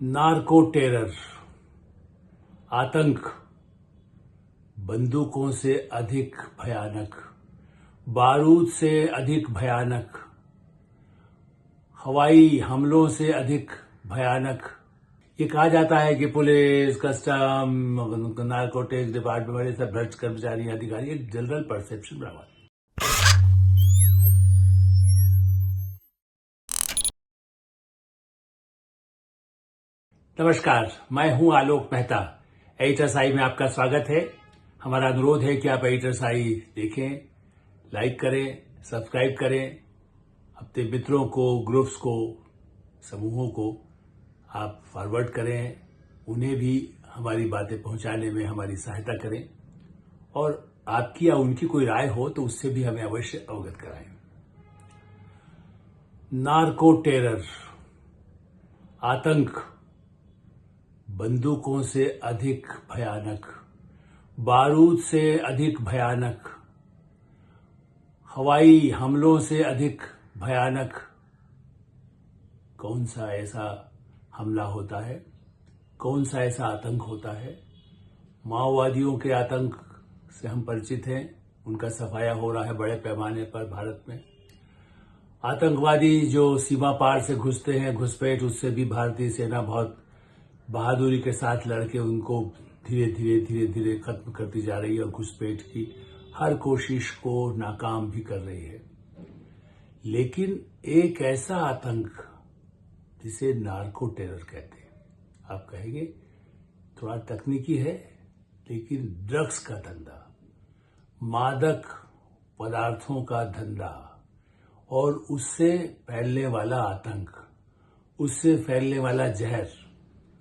Narco terror, आतंक बंदूकों से अधिक भयानक, बारूद से अधिक भयानक, हवाई हमलों से अधिक भयानक। ये कहा जाता है कि पुलिस, कस्टम, नार्कोटिक्स डिपार्टमेंट वाले सब भ्रष्ट कर्मचारी, अधिकारी, एक जनरल परसेप्शन बना हुआ है। नमस्कार, मैं हूं आलोक मेहता। एडिटर्स आई में आपका स्वागत है। हमारा अनुरोध है कि आप एडिटर्स आई देखें, लाइक करें, सब्सक्राइब करें, अपने मित्रों को, ग्रुप्स को, समूहों को आप फॉरवर्ड करें, उन्हें भी हमारी बातें पहुंचाने में हमारी सहायता करें और आपकी या उनकी कोई राय हो तो उससे भी हमें अवश्य अवगत कराएं। नार्को टेरर, आतंक बंदूकों से अधिक भयानक, बारूद से अधिक भयानक, हवाई हमलों से अधिक भयानक। कौन सा ऐसा हमला होता है, कौन सा ऐसा आतंक होता है? माओवादियों के आतंक से हम परिचित हैं, उनका सफाया हो रहा है बड़े पैमाने पर भारत में। आतंकवादी जो सीमा पार से घुसते हैं, घुसपैठ, उससे भी भारतीय सेना बहुत बहादुरी के साथ लड़के उनको धीरे धीरे खत्म करती जा रही है और घुसपैठ की हर कोशिश को नाकाम भी कर रही है। लेकिन एक ऐसा आतंक जिसे नार्को टेरर कहते हैं, आप कहेंगे थोड़ा तकनीकी है, लेकिन ड्रग्स का धंधा, मादक पदार्थों का धंधा और उससे फैलने वाला आतंक, उससे फैलने वाला जहर।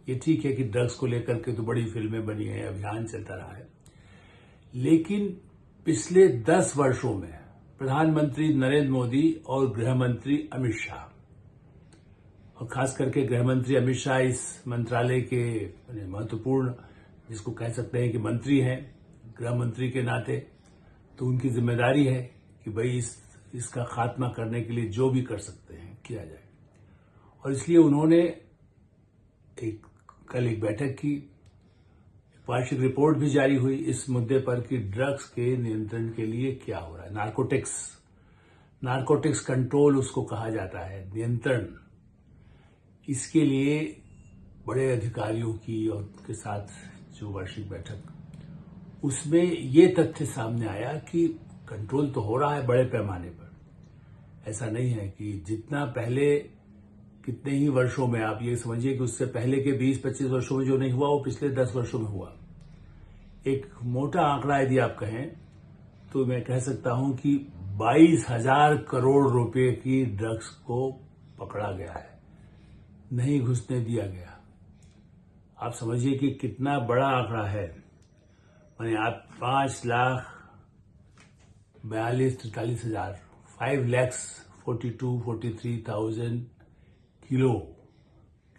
ये ठीक है कि ड्रग्स को लेकर के तो बड़ी फिल्में बनी हैं, अभियान चलता रहा है, लेकिन पिछले 10 वर्षों में प्रधानमंत्री नरेंद्र मोदी और गृह मंत्री अमित शाह, और खास करके गृह मंत्री अमित शाह इस मंत्रालय के महत्वपूर्ण, जिसको कह सकते हैं कि मंत्री हैं, गृह मंत्री के नाते, तो उनकी जिम्मेदारी है कि भाई इसका खात्मा करने के लिए जो भी कर सकते हैं किया जाए। और इसलिए उन्होंने कल एक बैठक की, वार्षिक रिपोर्ट भी जारी हुई इस मुद्दे पर कि ड्रग्स के नियंत्रण के लिए क्या हो रहा है। नार्कोटिक्स कंट्रोल उसको कहा जाता है, नियंत्रण। इसके लिए बड़े अधिकारियों की और के साथ जो वार्षिक बैठक, उसमें ये तथ्य सामने आया कि कंट्रोल तो हो रहा है बड़े पैमाने पर। ऐसा नहीं है कि जितना पहले कितने ही वर्षों में, आप ये समझिए कि उससे पहले के 20-25 वर्षों में जो नहीं हुआ वो पिछले 10 वर्षों में हुआ। एक मोटा आंकड़ा यदि आप कहें तो मैं कह सकता हूं कि 22,000 करोड़ रुपए की ड्रग्स को पकड़ा गया है, नहीं घुसने दिया गया। आप समझिए कि कितना बड़ा आंकड़ा है। माने आप 5,42,43,000 5,43,000 किलो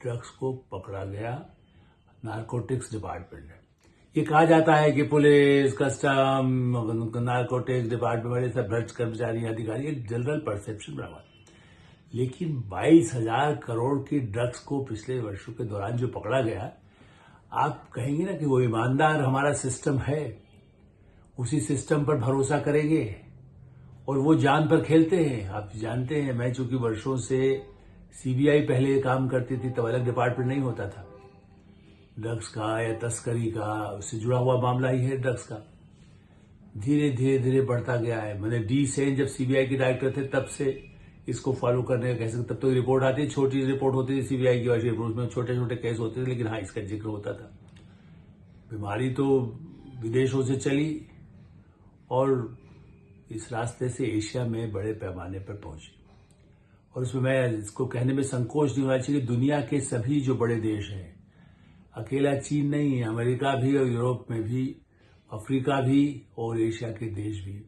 ड्रग्स को पकड़ा गया नार्कोटिक्स डिपार्टमेंट ने। ये कहा जाता है कि पुलिस, कस्टम, नार्कोटिक्स डिपार्टमेंट वाले सब भ्रष्ट कर्मचारी, अधिकारी, एक जनरल परसेप्शन बना हुआ है। लेकिन 22,000 करोड़ की ड्रग्स को पिछले वर्षों के दौरान जो पकड़ा गया, आप कहेंगे ना कि वो ईमानदार हमारा सिस्टम है, उसी सिस्टम पर भरोसा करेंगे और वो जान पर खेलते हैं। आप जानते हैं, मैं चूंकि वर्षों से सीबीआई पहले काम करती थी, तब अलग डिपार्टमेंट नहीं होता था ड्रग्स का या तस्करी का, उससे जुड़ा हुआ मामला ही है ड्रग्स का। धीरे बढ़ता गया है। मैंने डी सेन जब सीबीआई के डायरेक्टर थे तब से इसको फॉलो करने का कह सकते, तब तो रिपोर्ट आती, छोटी रिपोर्ट होती थी सीबीआई की, वार्षिक रिपोर्ट में छोटे केस होते थे, लेकिन हाँ, इसका जिक्र होता था। बीमारी तो विदेशों से चली और इस रास्ते से एशिया में बड़े पैमाने पर पहुंची। और उसमें मैं इसको कहने में संकोच नहीं होना चाहिए, दुनिया के सभी जो बड़े देश हैं, अकेला चीन नहीं है, अमेरिका भी और यूरोप में भी, अफ्रीका भी और एशिया के देश भी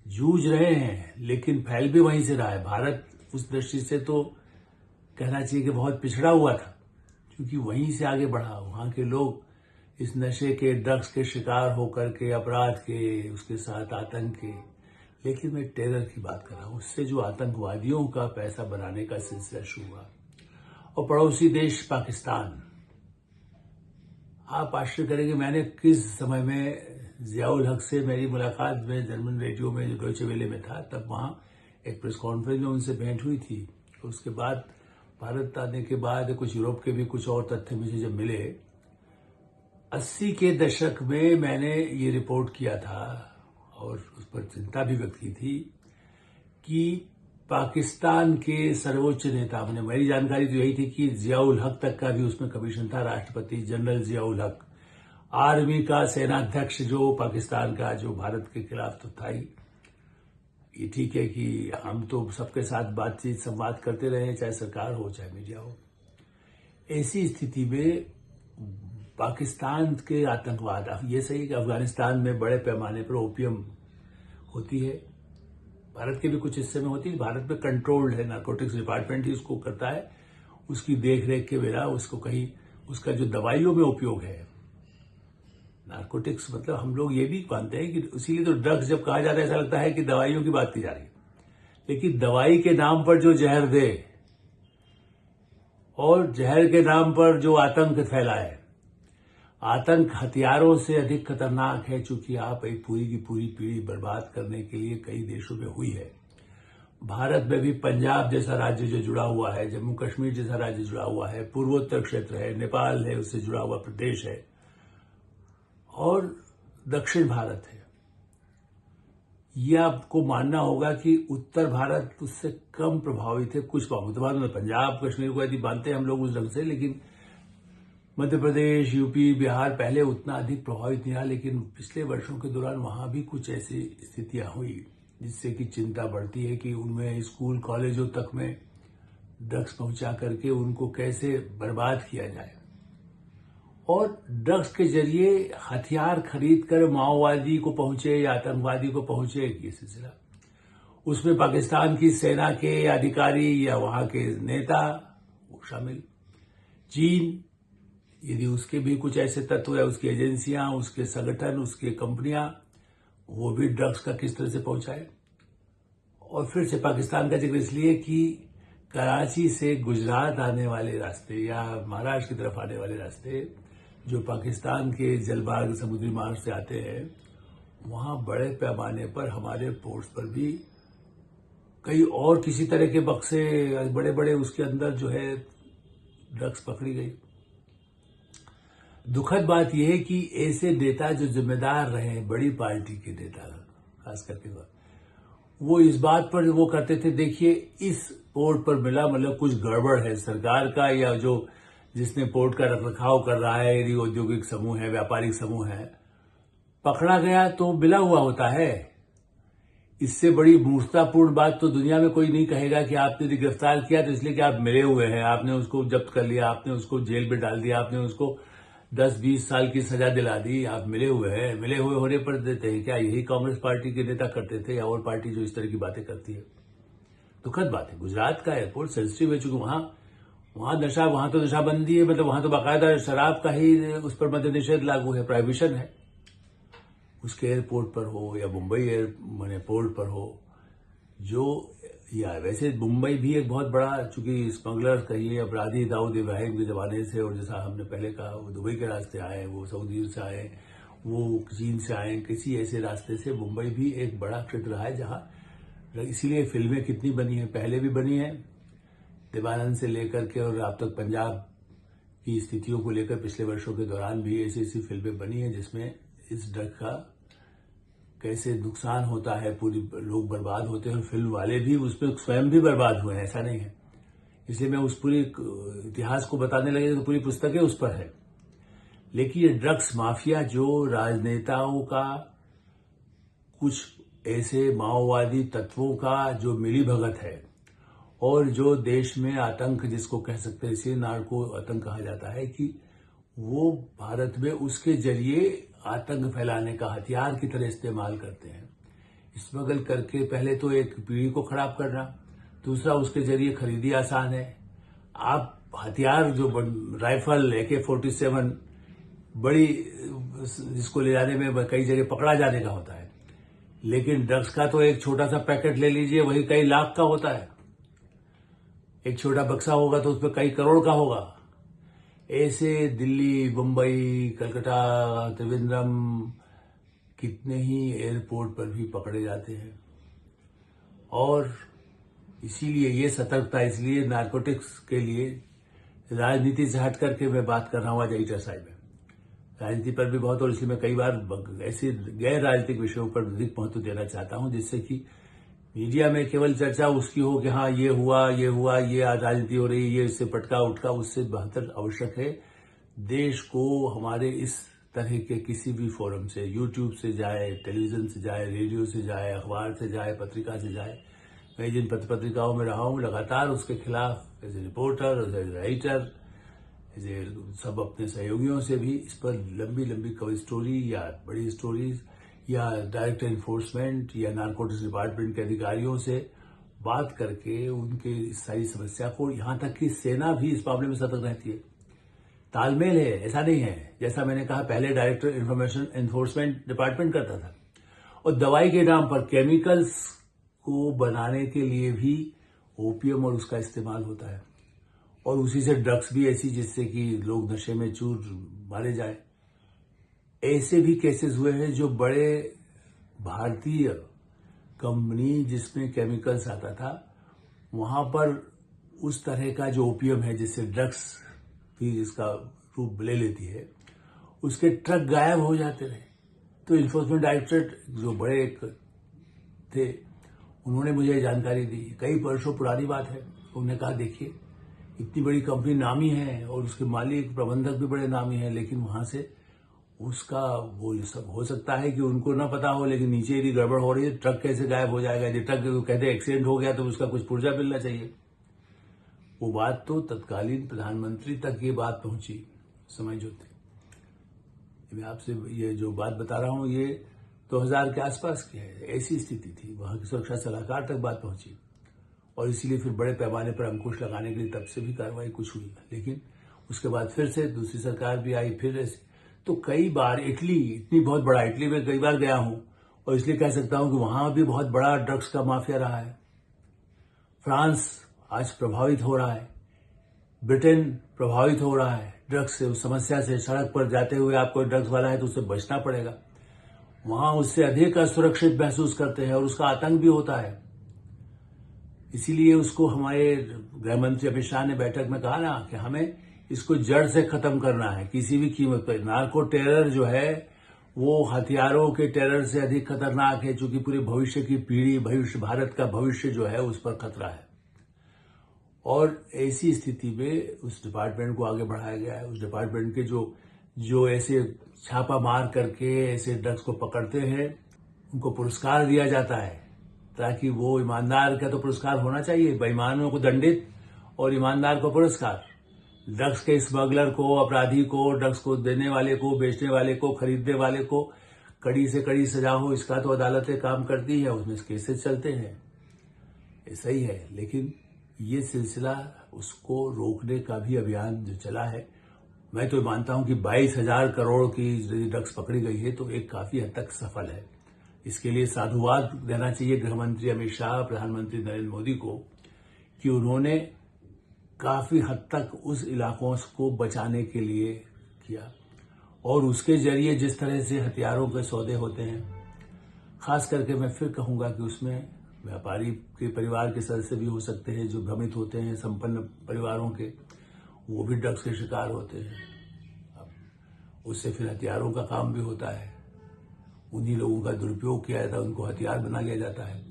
जूझ रहे हैं, लेकिन फैल भी वहीं से रहा है। भारत उस दृष्टि से तो कहना चाहिए कि बहुत पिछड़ा हुआ था, क्योंकि वहीं से आगे बढ़ा। वहां के लोग इस नशे के, ड्रग्स के शिकार होकर के, अपराध के, उसके साथ आतंक के, लेकिन मैं टेरर की बात कर रहा हूं, उससे जो आतंकवादियों का पैसा बनाने का सिलसिला शुरू हुआ और पड़ोसी देश पाकिस्तान। आप आश्चर्य करेंगे मैंने किस समय में जियाउल हक से मेरी मुलाकात में जर्मन रेडियो में जो डॉयचे वेले में था, तब वहां एक प्रेस कॉन्फ्रेंस में उनसे भेंट हुई थी। उसके बाद भारत आने के बाद कुछ यूरोप के भी कुछ और तथ्य मुझे जब मिले, 80 के दशक में मैंने ये रिपोर्ट किया था और उस पर चिंता भी व्यक्त की थी कि पाकिस्तान के सर्वोच्च नेता, मैंने मेरी जानकारी तो यही थी कि जियाउल हक तक का भी उसमें कमीशन था, राष्ट्रपति जनरल जियाउल हक, आर्मी का सेनाध्यक्ष जो पाकिस्तान का, जो भारत के खिलाफ तो था ही। ये ठीक है कि हम तो सबके साथ बातचीत संवाद करते रहे, चाहे सरकार हो चाहे मीडिया हो। ऐसी स्थिति में पाकिस्तान के आतंकवाद, अब ये सही कि अफगानिस्तान में बड़े पैमाने पर ओपियम होती है, भारत के भी कुछ हिस्से में होती है, भारत में कंट्रोल्ड है, नारकोटिक्स डिपार्टमेंट ही उसको करता है, उसकी देख रेख के बिना उसको कहीं उसका जो दवाइयों में उपयोग है, नारकोटिक्स मतलब हम लोग ये भी मानते हैं कि इसीलिए तो ड्रग्स जब कहा जाता है ऐसा लगता है कि दवाइयों की बात की जा रही है, लेकिन दवाई के नाम पर जो जहर दे और जहर के नाम पर जो आतंक फैलाए, आतंक हथियारों से अधिक खतरनाक है, चूंकि आप एक पूरी की पूरी पीढ़ी बर्बाद करने के लिए कई देशों में हुई है। भारत में भी पंजाब जैसा राज्य जो जुड़ा हुआ है, जम्मू कश्मीर जैसा राज्य जुड़ा हुआ है, पूर्वोत्तर क्षेत्र है, नेपाल है, उससे जुड़ा हुआ प्रदेश है और दक्षिण भारत है। यह आपको मानना होगा कि उत्तर भारत उससे कम प्रभावित है कुछ मामलों में। पंजाब कश्मीर को यदि मानते हैं हम लोग उस ढंग से, लेकिन मध्य प्रदेश, यूपी, बिहार पहले उतना अधिक प्रभावित नहीं रहा, लेकिन पिछले वर्षों के दौरान वहां भी कुछ ऐसी स्थितियां हुई जिससे कि चिंता बढ़ती है कि उनमें स्कूल कॉलेजों तक में ड्रग्स पहुंचा करके उनको कैसे बर्बाद किया जाए और ड्रग्स के जरिए हथियार खरीद कर माओवादी को पहुंचे या आतंकवादी को पहुंचे, ये सिलसिला। उसमें पाकिस्तान की सेना के अधिकारी या वहां के नेता वो शामिल, चीन यदि उसके भी कुछ ऐसे तत्व है, उसकी एजेंसियां, उसके संगठन, उसके कंपनियां, वो भी ड्रग्स का किस तरह से पहुंचाए। और फिर से पाकिस्तान का जिक्र इसलिए कि कराची से गुजरात आने वाले रास्ते या महाराष्ट्र की तरफ आने वाले रास्ते जो पाकिस्तान के जलमार्ग समुद्री मार्ग से आते हैं, वहां बड़े पैमाने पर हमारे पोर्ट्स पर भी कई और किसी तरह के बक्से बड़े बड़े उसके अंदर जो है ड्रग्स पकड़ी गई। दुखद बात यह है कि ऐसे नेता जो जिम्मेदार रहे, बड़ी पार्टी के नेता खास करके, वो इस बात पर वो करते थे, देखिए इस पोर्ट पर मिला मतलब कुछ गड़बड़ है, सरकार का या जो जिसने पोर्ट का रखरखाव कर रहा है, यदि औद्योगिक समूह है, व्यापारिक समूह है, पकड़ा गया तो मिला हुआ होता है। इससे बड़ी मूर्खतापूर्ण बात तो दुनिया में कोई नहीं कहेगा कि आपने गिरफ्तार किया तो इसलिए कि आप मिले हुए हैं, आपने उसको जब्त कर लिया, आपने उसको जेल में डाल दिया, आपने उसको 10-20 साल की सजा दिला दी, आप मिले हुए हैं। मिले हुए होने पर देते हैं क्या? यही कांग्रेस पार्टी के नेता करते थे या और पार्टी जो इस तरह की बातें करती है। दुखद बात है। गुजरात का एयरपोर्ट सेंसिटिव है, चूंकि वहां तो नशाबंदी है, मतलब वहां तो बाकायदा शराब का ही उस पर मद्य निषेध लागू है, प्रोहिबिशन है। उसके एयरपोर्ट पर हो या मुंबई एयरपोर्ट पर हो, जो या वैसे मुंबई भी एक बहुत बड़ा, चूंकि स्मगलर्स कहिए, अपराधी दाऊद इब्राहिम के जमाने से, और जैसा हमने पहले कहा, वो दुबई के रास्ते आए, वो सऊदी से आए, वो चीन से आए, किसी ऐसे रास्ते से मुंबई भी एक बड़ा क्षेत्र रहा है जहां, इसीलिए फिल्में कितनी बनी है, पहले भी बनी है, देवानंद से लेकर के और अब तक पंजाब की स्थितियों को लेकर पिछले वर्षों के दौरान भी ऐसी ऐसी फिल्में बनी है जिसमें इस ड्रग का कैसे नुकसान होता है, पूरी लोग बर्बाद होते हैं, और फिल्म वाले भी उसमें स्वयं भी बर्बाद हुए हैं, ऐसा नहीं है। इसलिए मैं उस पूरी इतिहास को बताने लगे तो पूरी पुस्तकें उस पर है। लेकिन ये ड्रग्स माफिया जो राजनेताओं का, कुछ ऐसे माओवादी तत्वों का जो मिलीभगत है, और जो देश में आतंक जिसको कह सकते हैं, इसे नार्को आतंक कहा जाता है, कि वो भारत में उसके जरिए आतंक फैलाने का हथियार की तरह इस्तेमाल करते हैं। स्मगल करके पहले तो एक पीढ़ी को खराब करना, दूसरा उसके जरिए खरीदी आसान है। आप हथियार जो राइफल AK-47 बड़ी, जिसको ले जाने में कई जगह पकड़ा जाने का होता है, लेकिन ड्रग्स का तो एक छोटा सा पैकेट ले लीजिए, वही कई लाख का होता है। एक छोटा बक्सा होगा तो उसमें कई करोड़ का होगा। ऐसे दिल्ली, मुंबई, कलकत्ता, त्रिवेंद्रम, कितने ही एयरपोर्ट पर भी पकड़े जाते हैं। और इसीलिए ये सतर्कता, इसलिए नारकोटिक्स के लिए राजनीति से हट करके मैं बात कर रहा हूँ आज एडिटर साइड में। राजनीति पर भी बहुत, और इसलिए मैं कई बार ऐसे गैर राजनीतिक विषयों पर अधिक महत्व देना चाहता हूं, जिससे कि मीडिया में केवल चर्चा उसकी हो कि हाँ ये हुआ, ये आज राजनीति हो रही है, ये इससे पटका उटका, उससे बेहतर आवश्यक है देश को हमारे इस तरह के किसी भी फोरम से, यूट्यूब से जाए, टेलीविजन से जाए, रेडियो से जाए, अखबार से जाए, पत्रिका से जाए, मैं जिन पत्र पत्रिकाओं में रहा हूं लगातार उसके खिलाफ as a reporter, as a writer, सब अपने सहयोगियों से भी इस पर लंबी लंबी कवर स्टोरी या बड़ी स्टोरीज या डायरेक्ट एनफोर्समेंट या नारकोटिक्स डिपार्टमेंट के अधिकारियों से बात करके उनके इस सारी समस्या को, यहां तक कि सेना भी इस मामले में सतर्क रहती है। तालमेल है, ऐसा नहीं है। जैसा मैंने कहा, पहले डायरेक्टर इन्फॉर्मेशन एनफोर्समेंट डिपार्टमेंट करता था, और दवाई के नाम पर केमिकल्स को बनाने के लिए भी ओपीएम और उसका इस्तेमाल होता है, और उसी से ड्रग्स भी ऐसी जिससे कि लोग नशे में चूर मारे जाए। ऐसे भी केसेस हुए हैं जो बड़े भारतीय कंपनी जिसमें केमिकल्स आता था, वहां पर उस तरह का जो ओपीएम है जिससे ड्रग्स भी इसका रूप ले लेती है, उसके ट्रक गायब हो जाते रहे। तो इन्फोर्समेंट डायरेक्टरेट जो बड़े एक थे, उन्होंने मुझे जानकारी दी, कई वर्षों पुरानी बात है। उन्होंने कहा देखिए, इतनी बड़ी कंपनी नामी है और उसके मालिक प्रबंधक भी बड़े नामी हैं, लेकिन वहां से उसका वो सब हो सकता है कि उनको ना पता हो, लेकिन नीचे यदि गड़बड़ हो रही है, ट्रक कैसे गायब हो जाएगा? यदि ट्रक कहते हैं एक्सीडेंट हो गया तो उसका कुछ पुर्जा मिलना चाहिए। वो बात तो तत्कालीन प्रधानमंत्री तक ये बात पहुंची, समय जो थी। मैं आपसे ये जो बात बता रहा हूं, ये 2000 के आसपास की है। ऐसी स्थिति थी, वहां की सुरक्षा सलाहकार तक बात पहुंची, और इसीलिए फिर बड़े पैमाने पर अंकुश लगाने के लिए तब से भी कार्रवाई कुछ हुई। लेकिन उसके बाद फिर से दूसरी सरकार भी आई, फिर ऐसे तो कई बार इटली में कई बार गया हूं, और इसलिए कह सकता हूं कि वहां भी बहुत बड़ा ड्रग्स का माफिया रहा है। फ्रांस आज प्रभावित हो रहा है, ब्रिटेन प्रभावित हो रहा है ड्रग्स से, उस समस्या से। सड़क पर जाते हुए आपको ड्रग्स वाला है तो उससे बचना पड़ेगा। वहां उससे अधिक असुरक्षित महसूस करते हैं और उसका आतंक भी होता है। इसीलिए उसको हमारे गृह मंत्री अमित शाह ने बैठक में कहा ना कि हमें इसको जड़ से खत्म करना है किसी भी कीमत पर। नार्को टेरर जो है वो हथियारों के टेरर से अधिक खतरनाक है, चूंकि पूरे भविष्य की पीढ़ी, भारत का भविष्य जो है उस पर खतरा है। और ऐसी स्थिति में उस डिपार्टमेंट को आगे बढ़ाया गया है। उस डिपार्टमेंट के जो ऐसे छापा मार करके ऐसे ड्रग्स को पकड़ते हैं, उनको पुरस्कार दिया जाता है, ताकि वो ईमानदार का तो पुरस्कार होना चाहिए, बेईमानों को दंडित और ईमानदार को पुरस्कार। ड्रग्स के स्मगलर को, अपराधी को, ड्रग्स को देने वाले को, बेचने वाले को, खरीदने वाले को कड़ी से कड़ी सजा हो, इसका तो अदालतें काम करती है, उसमें केसेस चलते हैं। ऐसा ही है। लेकिन ये सिलसिला, उसको रोकने का भी अभियान जो चला है, मैं तो मानता हूं कि 22,000 करोड़ की ड्रग्स पकड़ी गई है तो एक काफी हद तक सफल है। इसके लिए साधुवाद देना चाहिए गृह मंत्री अमित शाह, प्रधानमंत्री नरेंद्र मोदी को, कि उन्होंने काफी हद तक उस इलाकों को बचाने के लिए किया। और उसके जरिए जिस तरह से हथियारों के सौदे होते हैं, खास करके मैं फिर कहूंगा कि उसमें व्यापारी के परिवार के सदस्य भी हो सकते हैं जो भ्रमित होते हैं, संपन्न परिवारों के, वो भी ड्रग्स के शिकार होते हैं। अब उससे फिर हथियारों का काम भी होता है, उन्हीं लोगों का दुरुपयोग किया जाता है, उनको हथियार बना लिया जाता है।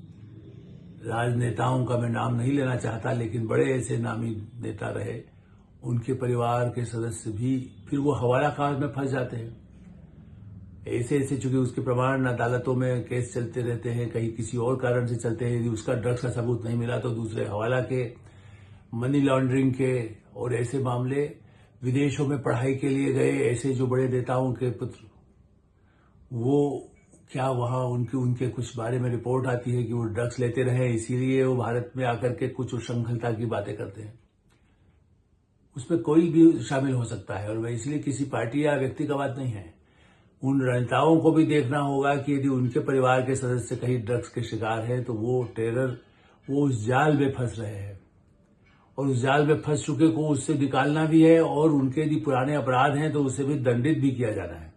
राजनेताओं का मैं नाम नहीं लेना चाहता, लेकिन बड़े ऐसे नामी नेता रहे, उनके परिवार के सदस्य भी फिर वो हवाला कार में फंस जाते हैं। ऐसे चूंकि उसके प्रमाण अदालतों में केस चलते रहते हैं, कहीं किसी और कारण से चलते हैं। यदि उसका ड्रग्स का सबूत नहीं मिला तो दूसरे हवाला के, मनी लॉन्ड्रिंग के, और ऐसे मामले विदेशों में पढ़ाई के लिए गए ऐसे जो बड़े नेताओं के पुत्र, वो क्या वहां उनके कुछ बारे में रिपोर्ट आती है कि वो ड्रग्स लेते रहे, इसीलिए वो भारत में आकर के कुछ उच्छृंखलता की बातें करते हैं। उसमें कोई भी शामिल हो सकता है, और वह इसलिए किसी पार्टी या व्यक्ति का बात नहीं है। उन नेताओं को भी देखना होगा कि यदि उनके परिवार के सदस्य कहीं ड्रग्स के शिकार हैं तो वो टेरर, वो उस जाल में फंस रहे हैं। और उस जाल में फंस चुके को उससे निकालना भी है, और उनके यदि पुराने अपराध हैं तो उसे भी दंडित भी किया जाना है।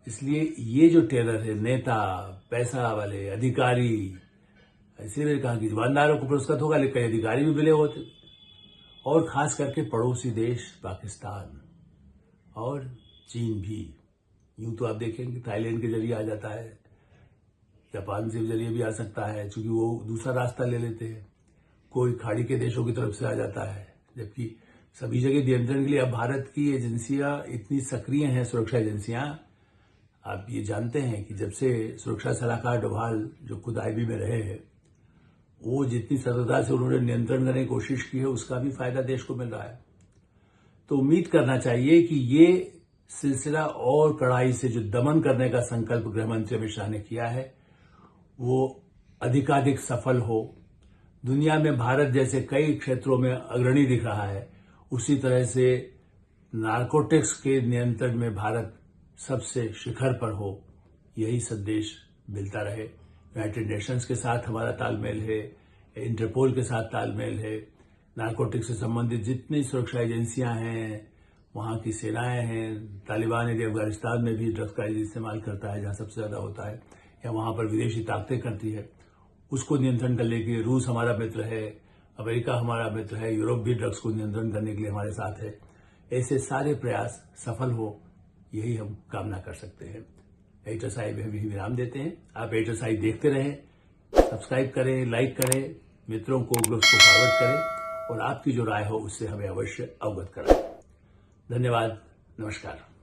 इसलिए ये जो टेरर है, नेता, पैसा वाले, अधिकारी, इसलिए मैंने कहा कि ईमानदारों को पुरस्कृत होगा, लेकिन कई अधिकारी भी मिले होते, और खास करके पड़ोसी देश पाकिस्तान और चीन भी। यूं तो आप देखेंगे थाईलैंड के जरिए आ जाता है, जापान से जरिए भी आ सकता है, क्योंकि वो दूसरा रास्ता ले लेते हैं। कोई खाड़ी के देशों की तरफ से आ जाता है, जबकि सभी जगह नियंत्रण के लिए अब भारत की एजेंसियां इतनी सक्रिय हैं, सुरक्षा एजेंसियां। आप ये जानते हैं कि जब से सुरक्षा सलाहकार डोभाल जो खुद आईबी में रहे हैं, वो जितनी सतर्कता से उन्होंने नियंत्रण करने की कोशिश की है, उसका भी फायदा देश को मिल रहा है। तो उम्मीद करना चाहिए कि ये सिलसिला और कड़ाई से जो दमन करने का संकल्प गृहमंत्री अमित शाह ने किया है, वो अधिकाधिक सफल हो। दुनिया में भारत जैसे कई क्षेत्रों में अग्रणी दिख रहा है, उसी तरह से नारकोटिक्स के नियंत्रण में भारत सबसे शिखर पर हो, यही संदेश मिलता रहे। यूनाइटेड नेशंस के साथ हमारा तालमेल है, इंटरपोल के साथ तालमेल है, नारकोटिक्स से संबंधित जितनी सुरक्षा एजेंसियां हैं, वहां की सेनाएं हैं, तालिबान यदि अफगानिस्तान में भी ड्रग्स का इस्तेमाल करता है, जहां सबसे ज्यादा होता है, या वहां पर विदेशी ताकतें करती है, उसको नियंत्रण करने के लिए रूस हमारा मित्र है, अमेरिका हमारा मित्र है, यूरोप भी ड्रग्स को नियंत्रण करने के लिए हमारे साथ है। ऐसे सारे प्रयास सफल हो, यही हम कामना कर सकते हैं। एचएसआई में भी विराम देते हैं। आप एचएसआई देखते रहें, सब्सक्राइब करें, लाइक करें, मित्रों को, ग्रुप्स को फॉरवर्ड करें, और आपकी जो राय हो उससे हमें अवश्य अवगत कराएं। धन्यवाद, नमस्कार।